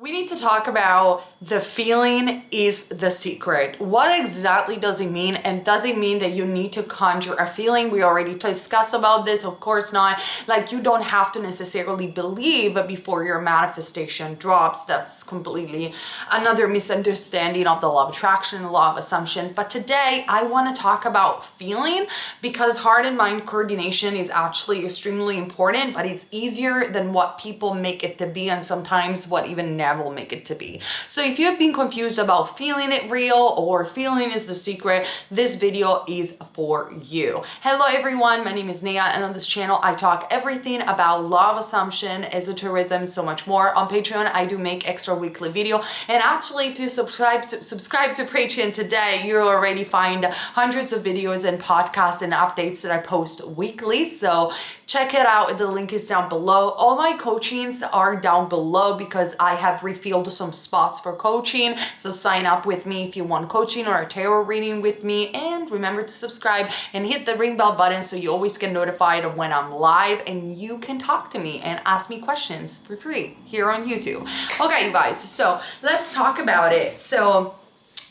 We need to talk about the feeling is the secret. What exactly does it mean? And does it mean that you need to conjure a feeling? We already discussed about this. Of course not. Like, you don't have to necessarily believe before your manifestation drops. That's completely another misunderstanding of the law of attraction, law of assumption. But today I want to talk about feeling, because heart and mind coordination is actually extremely important, but it's easier than what people make it to be, and sometimes what even will make it to be. So if you have been confused about feeling it real or feeling is the secret, this video is for you. Hello everyone, my name is Nea, and on this channel I talk everything about law of assumption, esotericism, so much more. On Patreon I do make extra weekly video, and actually if you subscribe to Patreon today, you'll already find hundreds of videos and podcasts and updates that I post weekly. So check it out. The link is down below. All my coachings are down below because I have refilled some spots for coaching. So sign up with me if you want coaching or a tarot reading with me. And remember to subscribe and hit the ring bell button so you always get notified of when I'm live, and you can talk to me and ask me questions for free here on YouTube. Okay, you guys, so let's talk about it. So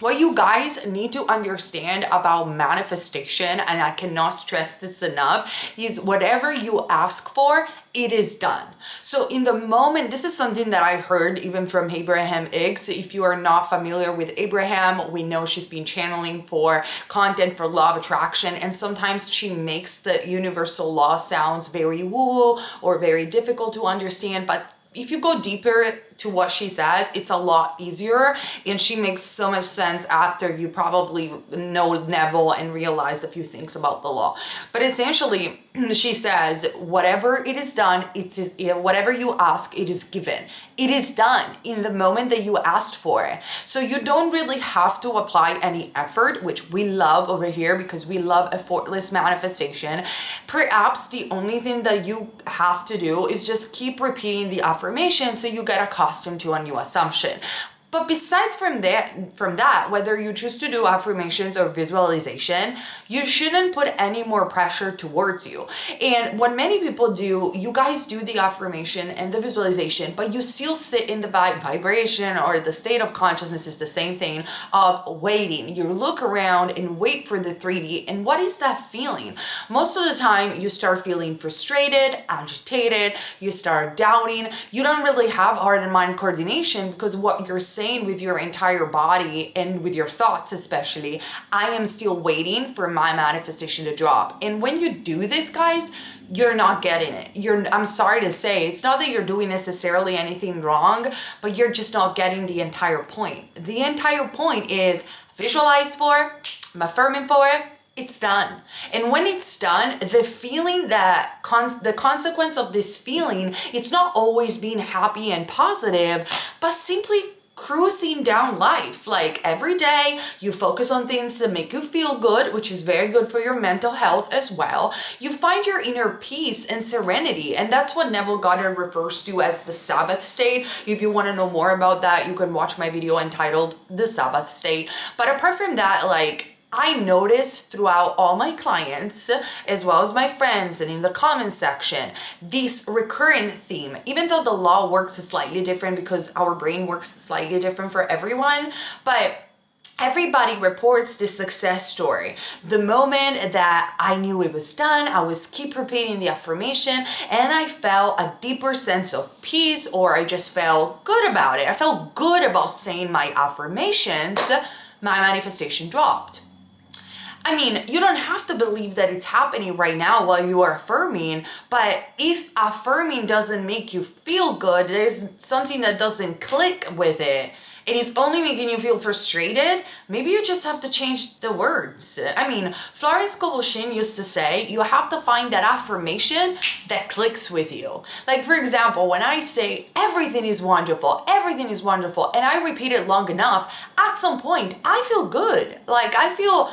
what you guys need to understand about manifestation, and I cannot stress this enough, is whatever you ask for, it is done. So in the moment, this is something that I heard even from Abraham Hicks. If you are not familiar with Abraham, we know she's been channeling for content for law of attraction, and sometimes she makes the universal law sounds very woo or very difficult to understand, but if you go deeper to what she says, it's a lot easier, and she makes so much sense after you probably know Neville and realized a few things about the law. But essentially, she says, whatever it is done, whatever you ask, it is given. It is done in the moment that you asked for it. So you don't really have to apply any effort, which we love over here because we love effortless manifestation. Perhaps the only thing that you have to do is just keep repeating the affirmation so you get accustomed to a new assumption. But besides from that, whether you choose to do affirmations or visualization, you shouldn't put any more pressure towards you. And what many people do, you guys do the affirmation and the visualization, but you still sit in the vibration, or the state of consciousness is the same thing, of waiting. You look around and wait for the 3D. And what is that feeling? Most of the time, you start feeling frustrated, agitated, you start doubting. You don't really have heart and mind coordination, because what you're saying with your entire body and with your thoughts especially, I am still waiting for my manifestation to drop. And when you do this, guys, you're not getting it. I'm sorry to say, it's not that you're doing necessarily anything wrong, but you're just not getting the entire point. The entire point is visualize for, I'm affirming for it, it's done. And when it's done, the feeling that the consequence of this feeling, it's not always being happy and positive, but simply cruising down life. Like, every day you focus on things that make you feel good, which is very good for your mental health as well. You find your inner peace and serenity, and that's what Neville Goddard refers to as the Sabbath state. If you want to know more about that, you can watch my video entitled The Sabbath State. But apart from that, like, I noticed throughout all my clients, as well as my friends and in the comment section, this recurring theme. Even though the law works slightly different because our brain works slightly different for everyone, but everybody reports this success story. The moment that I knew it was done, I was keep repeating the affirmation, and I felt a deeper sense of peace, or I just felt good about it. I felt good about saying my affirmations. My manifestation dropped. I mean, you don't have to believe that it's happening right now while you are affirming, but if affirming doesn't make you feel good, there's something that doesn't click with it, and it's only making you feel frustrated, maybe you just have to change the words. I mean, Florence Kovoshin used to say, you have to find that affirmation that clicks with you. Like, for example, when I say everything is wonderful, and I repeat it long enough, at some point, I feel good. Like, I feel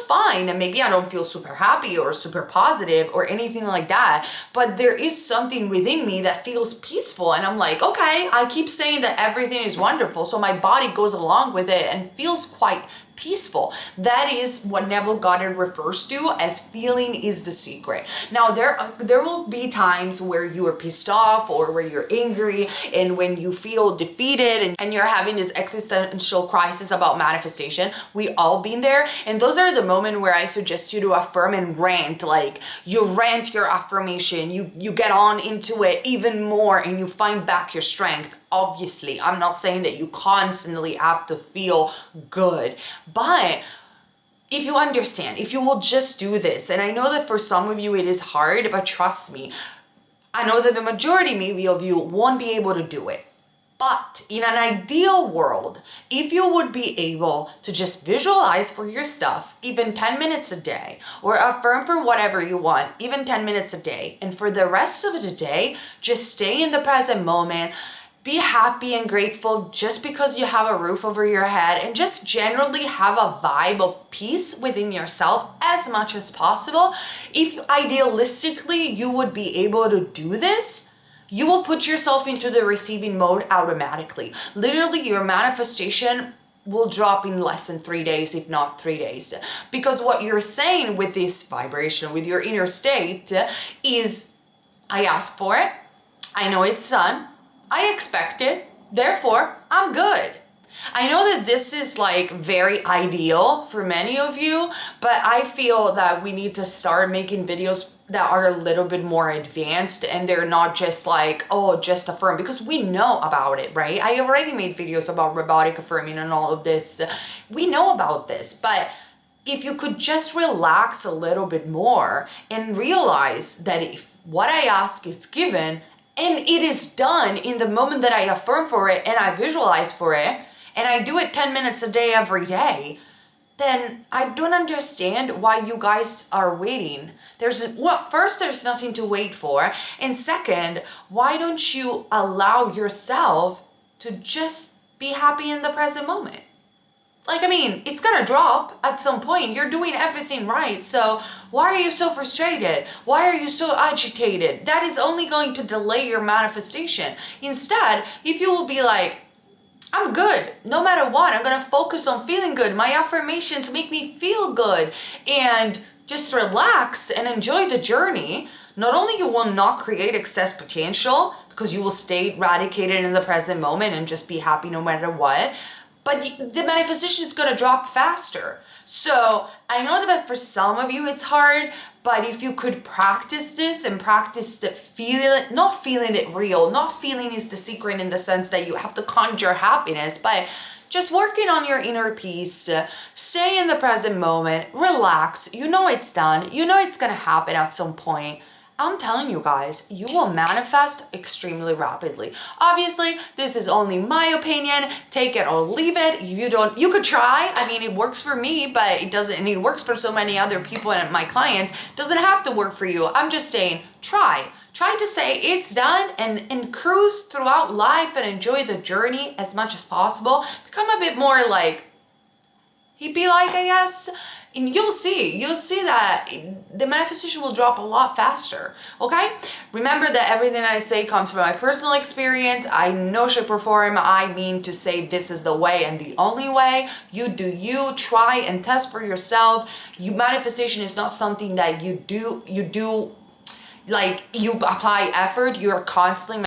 fine, and maybe I don't feel super happy or super positive or anything like that, but there is something within me that feels peaceful, and I'm like, okay, I keep saying that everything is wonderful, so my body goes along with it and feels quite peaceful. That is what Neville Goddard refers to as feeling is the secret. Now, there will be times where you are pissed off or where you're angry and when you feel defeated and you're having this existential crisis about manifestation. We all been there. And those are the moments where I suggest you to affirm and rant. Like, you rant your affirmation, you get on into it even more and you find back your strength. Obviously, I'm not saying that you constantly have to feel good, but if you understand, if you will just do this, and I know that for some of you it is hard, but trust me, I know that the majority maybe of you won't be able to do it. But in an ideal world, if you would be able to just visualize for your stuff, even 10 minutes a day, or affirm for whatever you want, even 10 minutes a day, and for the rest of the day, just stay in the present moment, be happy and grateful just because you have a roof over your head, and just generally have a vibe of peace within yourself as much as possible. If idealistically you would be able to do this, you will put yourself into the receiving mode automatically. Literally, your manifestation will drop in less than 3 days, if not 3 days. Because what you're saying with this vibration, with your inner state, is, I asked for it, I know it's done, I expect it, therefore I'm good. I know that this is like very ideal for many of you, but I feel that we need to start making videos that are a little bit more advanced and they're not just like, oh, just affirm, because we know about it, right? I already made videos about robotic affirming and all of this. We know about this, but if you could just relax a little bit more and realize that if what I ask is given, and it is done in the moment that I affirm for it and I visualize for it, and I do it 10 minutes a day every day, then I don't understand why you guys are waiting. First, there's nothing to wait for. And second, why don't you allow yourself to just be happy in the present moment? Like, I mean, it's gonna drop at some point. You're doing everything right. So why are you so frustrated? Why are you so agitated? That is only going to delay your manifestation. Instead, if you will be like, I'm good, no matter what, I'm gonna focus on feeling good. My affirmations make me feel good, and just relax and enjoy the journey. Not only you will not create excess potential because you will stay eradicated in the present moment and just be happy no matter what, but the manifestation is gonna drop faster. So I know that for some of you it's hard, but if you could practice this and practice the not feeling it real, not feeling is the secret in the sense that you have to conjure happiness, but just working on your inner peace, stay in the present moment, relax, you know it's done, you know it's gonna happen at some point. I'm telling you guys, you will manifest extremely rapidly. Obviously, this is only my opinion. Take it or leave it. You could try. I mean, it works for me, but it doesn't, and it works for so many other people and my clients. It doesn't have to work for you. I'm just saying, try. Try to say it's done and cruise throughout life and enjoy the journey as much as possible. Become a bit more like hippie-like, I guess. And you'll see that the manifestation will drop a lot faster, okay? Remember that everything I say comes from my personal experience. I no shape or form, I mean to say this is the way and the only way. You do you, try and test for yourself. Manifestation is not something that you do, like you apply effort, you're constantly